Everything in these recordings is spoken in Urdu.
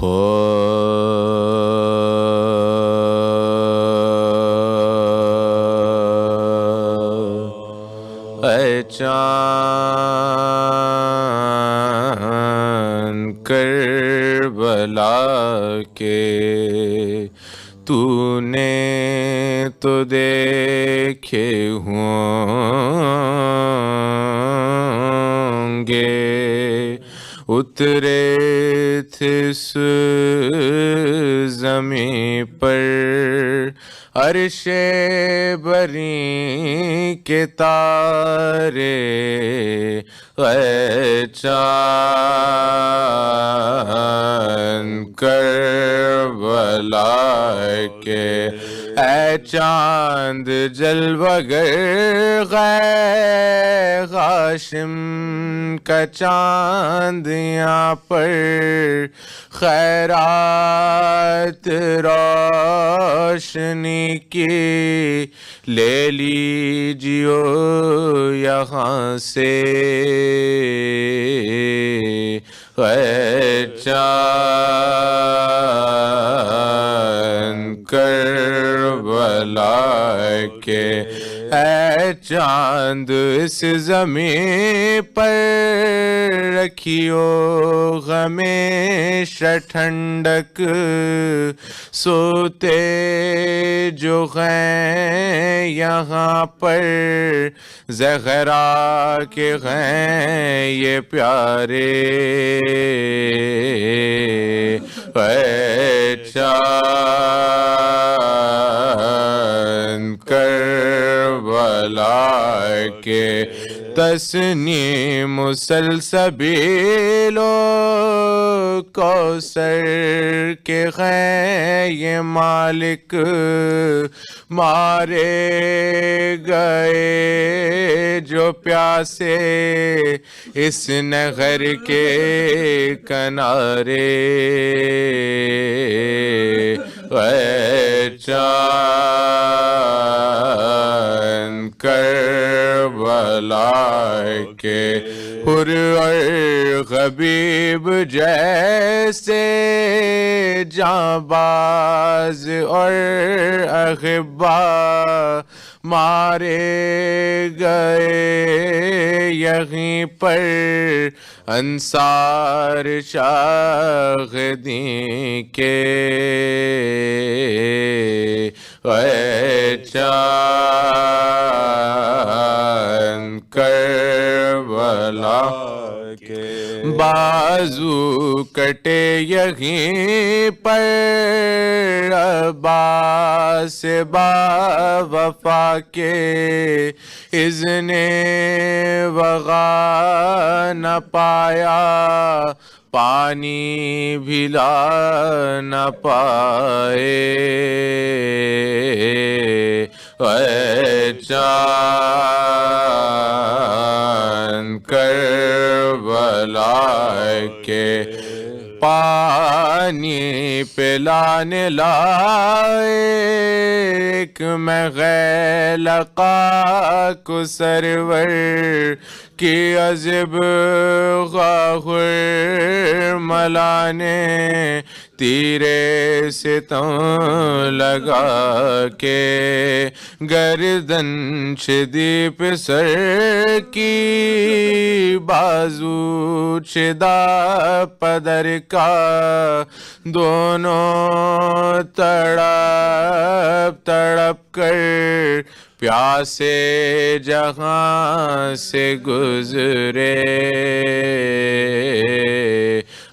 ہو اے چاند کربلا کے تو نے تو دیکھے ہوں گے اترے تھے اس زمیں پر عرش بری کے تارے اے چاند کربلا کے اے چاند جلوہ گر ہاشم کا چاند یہاں پر خیرات روشنی کی لے لیجیو یہاں سے اے چاند کربلا کے اے چاند اس زمین پر رکھیو ہمیشہ ٹھنڈک سوتے جو ہیں یہاں پر زہرا کے ہیں یہ پیارے اے چاند کربلا کے تسنیم سلسبیل و کوثر کے ہیں یہ مالک مارے گئے جو پیاسے اس نہر کے کنارے اے چاند کربلا کے حر اور حبیب جیسے جانباز اور احبا مارے گئے یہیں پر انصار شاہدین کے اے چاند کربلا کے بازو کٹے یہیں پر عباس با وفا کے اذن وغا نہ پایا پانی بھی لا نہ پائے اے چاند کربلا کے پانی پلانے لائق میں غیلقا کو سرور کی عذب غاہر ملانے تیرے ستم لگا کے گردن شدیپ سر کی بازو چدا پدر کا دونوں تڑپ تڑپ کر پیاسے جہاں سے گزرے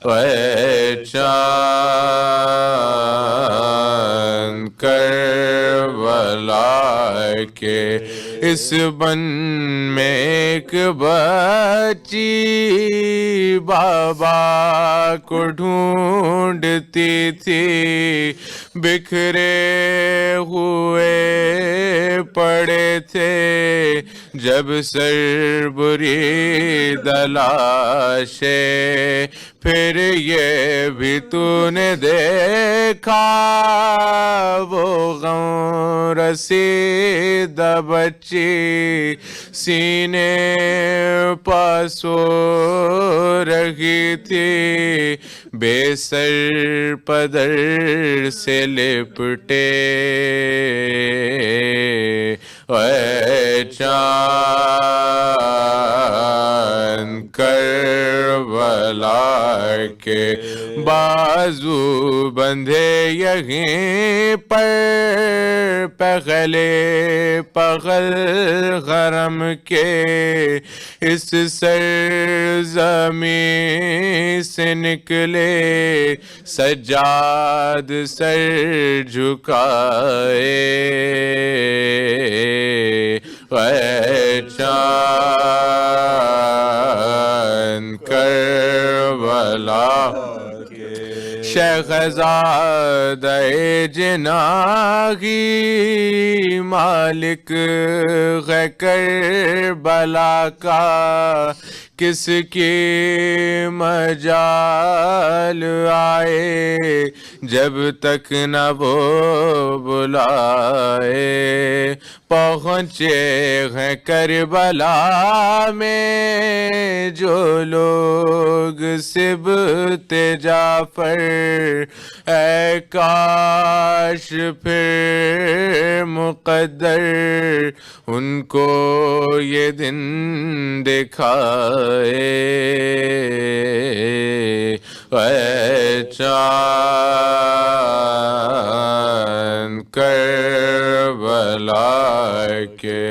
اے چاند کربلا کے اس بن میں ایک بچی بابا کو ڈھونڈتی تھی بکھرے ہوئے پڑے تھے جب سر بری دلاشے پھر یہ بھی تو نے دیکھا وہ غم رسیدہ بچی سینے پاسو رہی تھی بے سر پدر سے لپٹے اے چاند کربلا کے بازو بندھے یہیں پر پغلے پغل غرم کے اس سرزمین سے نکلے سجاد سر جھکائے اے چاند کربلا شہزادہ جناغی مالک ہے کربلا کا کس کی مجال آئے جب تک نہ وہ بلائے پہنچے ہیں کربلا میں جو لوگ سبط جعفر اے کاش پھر مقدر ان کو یہ دن دکھائے اے چاند کربلا کے